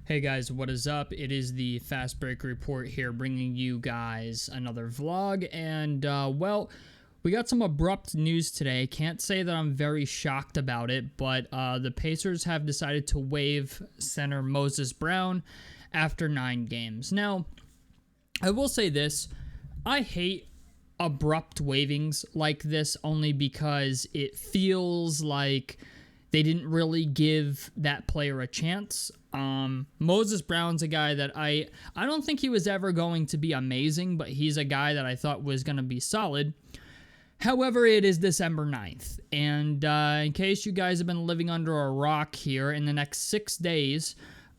Hey guys, what is up? It is the Fast Break Report here, bringing you guys another vlog, and well, we got some abrupt news today. Can't say that I'm very shocked about it, but the Pacers have decided to waive center Moses Brown after 9 games. Now, I will say this, I hate abrupt waivings like this only because it feels like they didn't really give that player a chance. Moses Brown's a guy that I don't think he was ever going to be amazing, but he's a guy that I thought was going to be solid. However, it is December 9th, and in case you guys have been living under a rock here, in the next 6 days,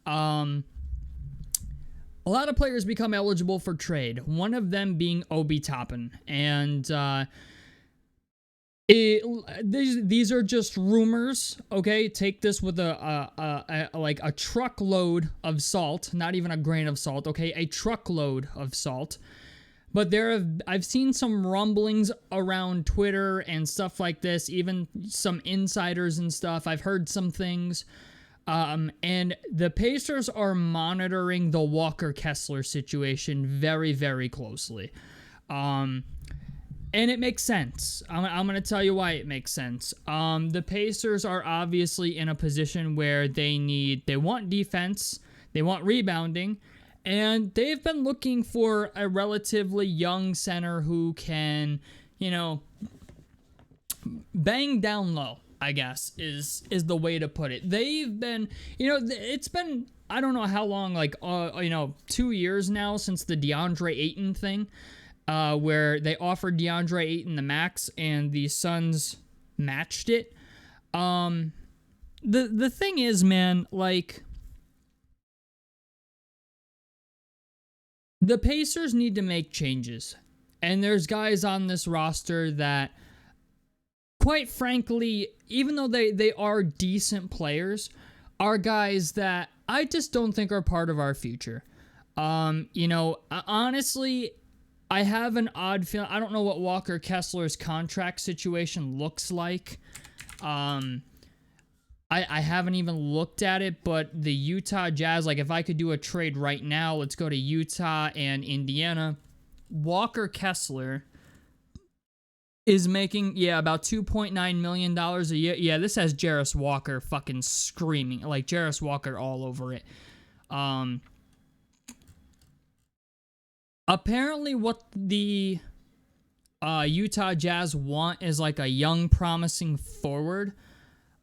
a lot of players become eligible for trade, one of them being Obi Toppin, and these are just rumors, okay? Take this with a truckload of salt, not even a grain of salt, okay? A truckload of salt. But I've seen some rumblings around Twitter and stuff like this, even some insiders and stuff. I've heard some things. And the Pacers are monitoring the Walker Kessler situation very, very closely. And it makes sense. I'm going to tell you why it makes sense. The Pacers are obviously in a position where they want defense, they want rebounding, and they've been looking for a relatively young center who can, bang down low, I guess, is the way to put it. They've been, it's been, I don't know how long, 2 years now since the DeAndre Ayton thing. Where they offered DeAndre Ayton the max and the Suns matched it. The thing is, man, the Pacers need to make changes. And there's guys on this roster that, quite frankly, even though they are decent players, are guys that I just don't think are part of our future. Honestly, I have an odd feeling. I don't know what Walker Kessler's contract situation looks like. I haven't even looked at it, but the Utah Jazz, if I could do a trade right now, let's go to Utah and Indiana. Walker Kessler is making, about $2.9 million a year. Yeah, this has Jarris Walker fucking screaming, Jarris Walker all over it. Apparently, what the Utah Jazz want is a young, promising forward,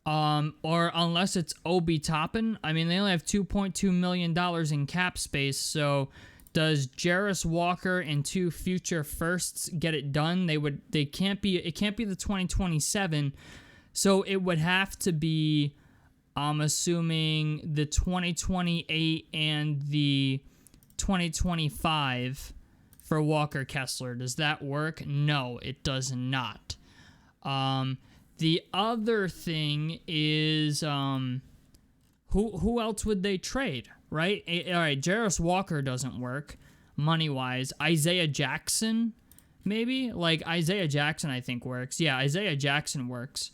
or unless it's Obi Toppin. I mean, they only have $2.2 million in cap space. So, does Jarris Walker and 2 future firsts get it done? It can't be the 2027. So it would have to be, I'm assuming, the 2028 and the 2025 for Walker Kessler. Does that work? No, it does not. The other thing is, who else would they trade, right? All right, Jarris Walker doesn't work money-wise. Isaiah Jackson, maybe? Isaiah Jackson, I think, works. Yeah, Isaiah Jackson works.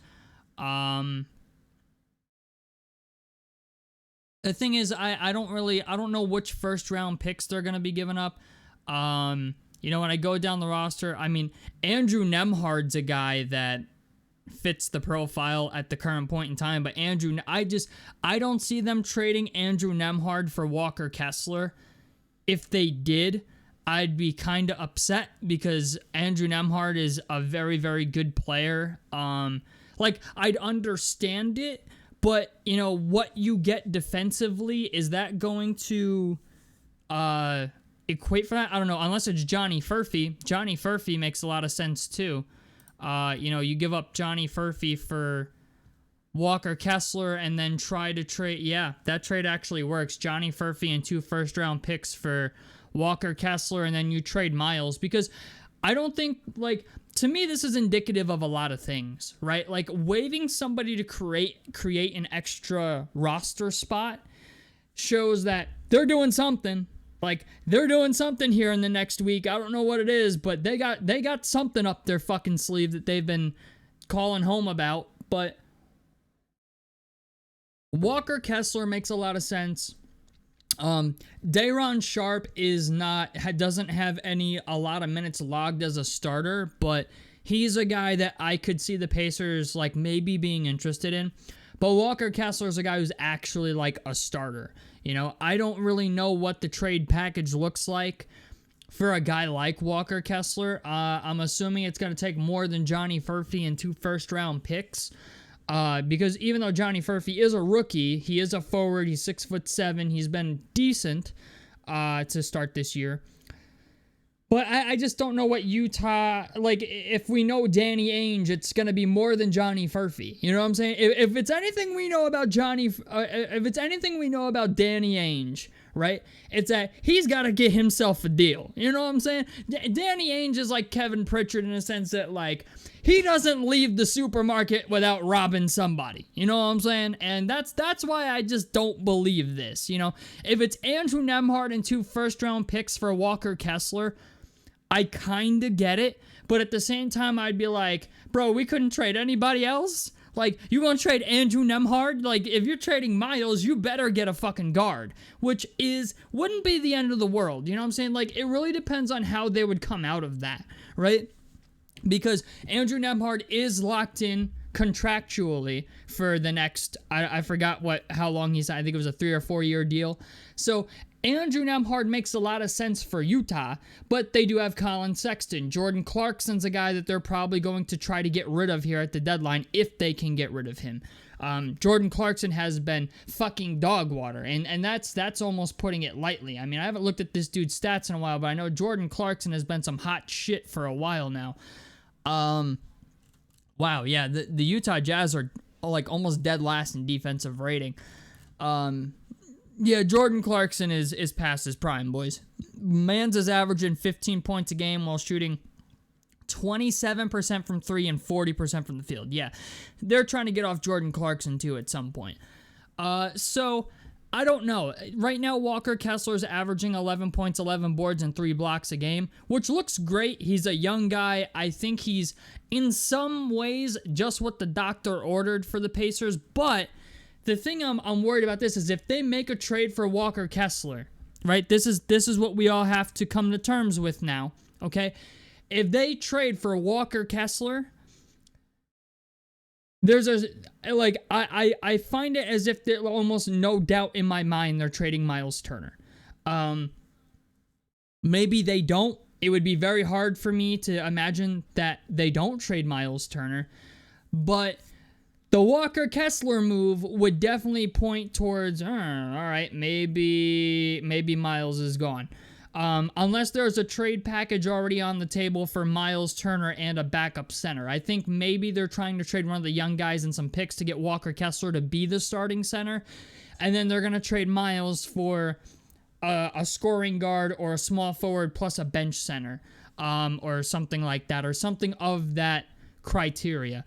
The thing is, I don't know which first round picks they're going to be giving up. When I go down the roster, I mean, Andrew Nembhard's a guy that fits the profile at the current point in time, but I don't see them trading Andrew Nembhard for Walker Kessler. If they did, I'd be kind of upset because Andrew Nembhard is a very, very good player. I'd understand it, but, what you get defensively, is that going to equate for that? I don't know, unless it's Johnny Furphy. Johnny Furphy makes a lot of sense, too. You give up Johnny Furphy for Walker Kessler and then try to trade. Yeah, that trade actually works. Johnny Furphy and 2 first-round picks for Walker Kessler, and then you trade Myles, because I don't think, to me, this is indicative of a lot of things, right? Waiving somebody to create an extra roster spot shows that they're doing something. They're doing something here in the next week. I don't know what it is, but they got something up their fucking sleeve that they've been calling home about. But Walker Kessler makes a lot of sense. Day'Ron Sharp doesn't have a lot of minutes logged as a starter, but he's a guy that I could see the Pacers like maybe being interested in. But Walker Kessler is a guy who's actually like a starter. You know, I don't really know what the trade package looks like for a guy like Walker Kessler. I'm assuming it's going to take more than Johnny Furphy and 2 first-round picks. Because even though Johnny Furphy is a rookie, he is a forward. He's 6'7". He's been decent to start this year. But I just don't know what Utah, like, if we know Danny Ainge, it's going to be more than Johnny Furphy. You know what I'm saying? If it's anything we know about if it's anything we know about Danny Ainge, right, it's that he's got to get himself a deal. You know what I'm saying? Danny Ainge is like Kevin Pritchard in a sense that, like, he doesn't leave the supermarket without robbing somebody. You know what I'm saying? And that's why I just don't believe this. You know, if it's Andrew Nembhard and 2 first-round picks for Walker Kessler, I kind of get it, but at the same time, I'd be like, bro, we couldn't trade anybody else? Like, you gonna trade Andrew Nembhard? Like, if you're trading Myles, you better get a fucking guard, which wouldn't be the end of the world, you know what I'm saying? Like, it really depends on how they would come out of that, right? Because Andrew Nembhard is locked in contractually for the next, I forgot how long he signed. I think it was a 3 or 4 year deal. So Andrew Nembhard makes a lot of sense for Utah, but they do have Colin Sexton. Jordan Clarkson's a guy that they're probably going to try to get rid of here at the deadline if they can get rid of him. Jordan Clarkson has been fucking dog water, and that's almost putting it lightly. I mean, I haven't looked at this dude's stats in a while, but I know Jordan Clarkson has been some hot shit for a while now. Wow, yeah, the Utah Jazz are like almost dead last in defensive rating. Yeah, Jordan Clarkson is past his prime, boys. Mans is averaging 15 points a game while shooting 27% from 3 and 40% from the field. Yeah, they're trying to get off Jordan Clarkson too at some point. So I don't know. Right now, Walker Kessler's averaging 11 points, 11 boards, and 3 blocks a game, which looks great. He's a young guy. I think he's, in some ways, just what the doctor ordered for the Pacers. But the thing I'm worried about this is if they make a trade for Walker Kessler, right? This is what we all have to come to terms with now, okay? If they trade for Walker Kessler, I find it as if there's almost no doubt in my mind they're trading Myles Turner. Maybe they don't. It would be very hard for me to imagine that they don't trade Myles Turner. But the Walker Kessler move would definitely point towards, all right, maybe Myles is gone. Unless there's a trade package already on the table for Myles Turner and a backup center. I think maybe they're trying to trade one of the young guys and some picks to get Walker Kessler to be the starting center. And then they're going to trade Myles for a scoring guard or a small forward plus a bench center, or something like that, or something of that criteria.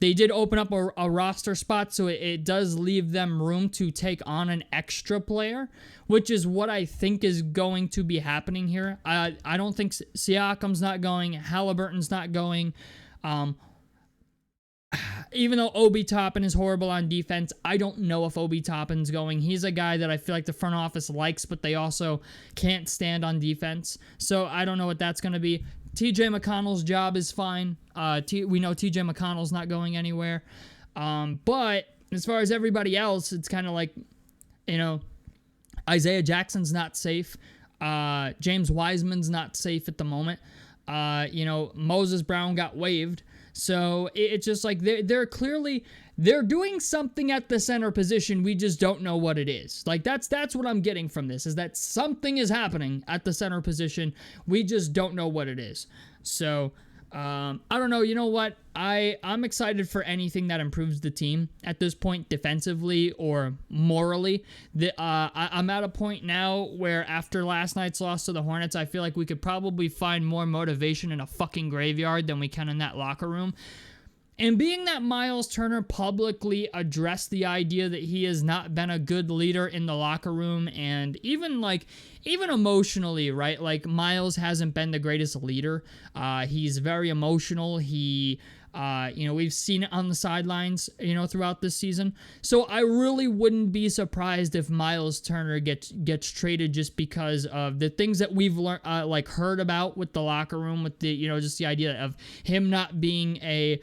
They did open up a roster spot, so it does leave them room to take on an extra player, which is what I think is going to be happening here. I don't think Siakam's not going, Halliburton's not going. Even though Obi Toppin is horrible on defense, I don't know if Obi Toppin's going. He's a guy that I feel like the front office likes, but they also can't stand on defense. So I don't know what that's going to be. TJ McConnell's job is fine. We know TJ McConnell's not going anywhere. But as far as everybody else, it's kind of like, you know, Isaiah Jackson's not safe. James Wiseman's not safe at the moment. Moses Brown got waived. So it's just like they're doing something at the center position. We just don't know what it is. Like that's what I'm getting from this, is that something is happening at the center position. We just don't know what it is. So I don't know. You know what? I'm excited for anything that improves the team at this point, defensively or morally. I'm at a point now where after last night's loss to the Hornets, I feel like we could probably find more motivation in a fucking graveyard than we can in that locker room. And being that Myles Turner publicly addressed the idea that he has not been a good leader in the locker room, and even emotionally, right? Like, Myles hasn't been the greatest leader. He's very emotional. He We've seen it on the sidelines, throughout this season. So I really wouldn't be surprised if Myles Turner gets traded just because of the things that we've learned, heard about with the locker room, with the, just the idea of him not being a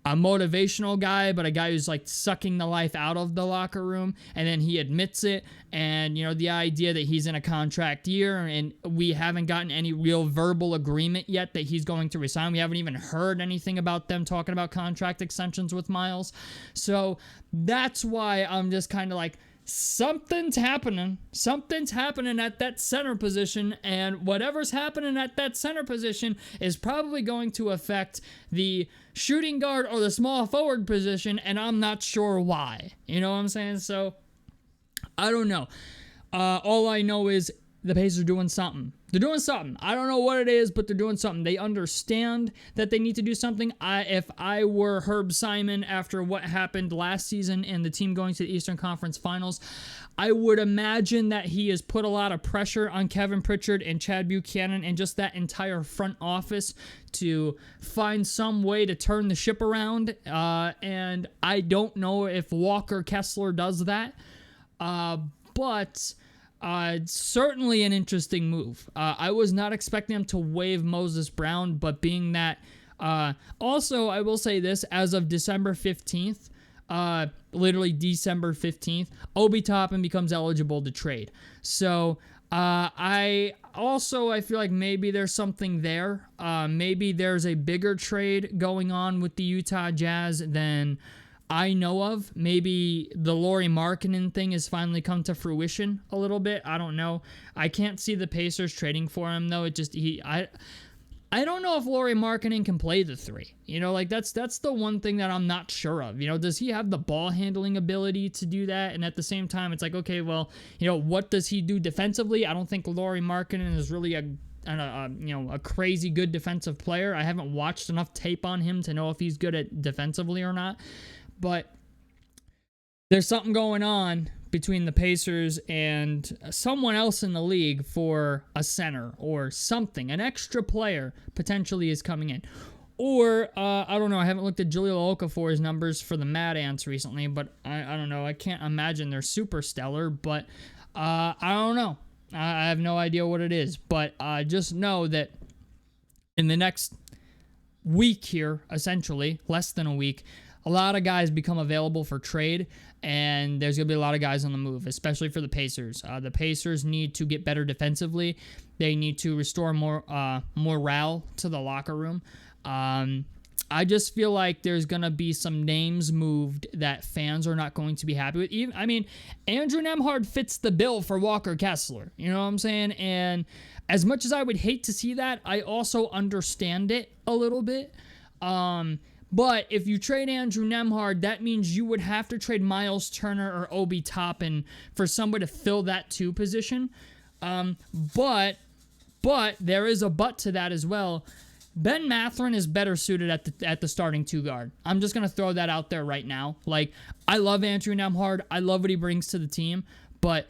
motivational guy, but a guy who's like sucking the life out of the locker room, and then he admits it. And the idea that he's in a contract year, and we haven't gotten any real verbal agreement yet that he's going to resign. We haven't even heard anything about them talking about contract extensions with Myles. So that's why I'm just kind of like, something's happening at that center position, and whatever's happening at that center position is probably going to affect the shooting guard or the small forward position, and I'm not sure why. You know what I'm saying? So I don't know. All I know is the Pacers are doing something. They're doing something. I don't know what it is, but they're doing something. They understand that they need to do something. If I were Herb Simon after what happened last season and the team going to the Eastern Conference Finals, I would imagine that he has put a lot of pressure on Kevin Pritchard and Chad Buchanan and just that entire front office to find some way to turn the ship around. And I don't know if Walker Kessler does that, but certainly an interesting move. I was not expecting them to waive Moses Brown, but being that, also I will say this, as of December 15th, literally December 15th, Obi Toppin becomes eligible to trade. So I feel like maybe there's something there. Maybe there's a bigger trade going on with the Utah Jazz than I know of. Maybe the Lauri Markkanen thing has finally come to fruition a little bit. I don't know. I can't see the Pacers trading for him though. I don't know if Lauri Markkanen can play the three. That's the one thing that I'm not sure of. Does he have the ball handling ability to do that? And at the same time, it's like, okay, well, what does he do defensively? I don't think Lauri Markkanen is really a crazy good defensive player. I haven't watched enough tape on him to know if he's good at defensively or not. But there's something going on between the Pacers and someone else in the league for a center or something. An extra player potentially is coming in. Or, I don't know. I haven't looked at Jahlil Okafor's numbers for the Mad Ants recently, but I don't know. I can't imagine they're super stellar, but I don't know. I have no idea what it is. But just know that in the next week here, essentially, less than a week, a lot of guys become available for trade, and there's going to be a lot of guys on the move, especially for the Pacers. The Pacers need to get better defensively. They need to restore more morale to the locker room. I just feel like there's going to be some names moved that fans are not going to be happy with. Andrew Nembhard fits the bill for Walker Kessler. You know what I'm saying? And as much as I would hate to see that, I also understand it a little bit. But if you trade Andrew Nembhard, that means you would have to trade Myles Turner or Obi Toppin for somebody to fill that 2 position. But there is a but to that as well. Ben Mathurin is better suited at the starting 2 guard. I'm just going to throw that out there right now. I love Andrew Nembhard. I love what he brings to the team. But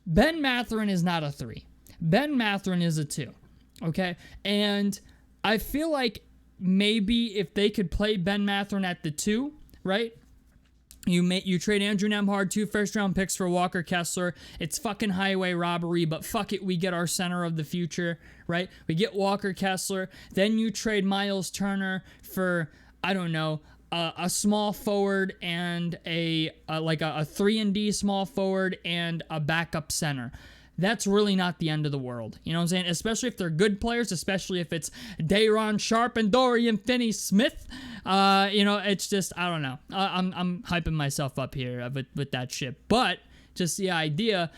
Ben Mathurin is not a 3. Ben Mathurin is a 2. Okay? And I feel like maybe if they could play Ben Mathurin at the 2, right? You trade Andrew Nembhard, 2 first-round picks for Walker Kessler. It's fucking highway robbery, but fuck it, we get our center of the future, right? We get Walker Kessler. Then you trade Myles Turner for, I don't know, a small forward and a 3-and-D small forward and a backup center. That's really not the end of the world. You know what I'm saying? Especially if they're good players, especially if it's Day'Ron Sharpe and Dorian Finney-Smith. It's just, I don't know. I'm hyping myself up here with that shit. But just the idea,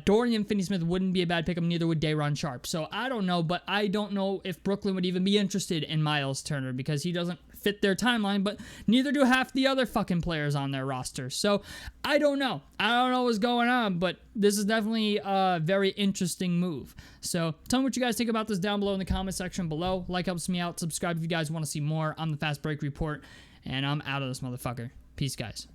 Dorian Finney-Smith wouldn't be a bad pickup, neither would Day'Ron Sharpe. So I don't know, but I don't know if Brooklyn would even be interested in Myles Turner because he doesn't fit their timeline, but neither do half the other fucking players on their roster. So I don't know. I don't know what's going on, but this is definitely a very interesting move. So tell me what you guys think about this down below in the comment section below. Like helps me out. Subscribe if you guys want to see more. I'm the Fast Break Report, and I'm out of this motherfucker. Peace, guys.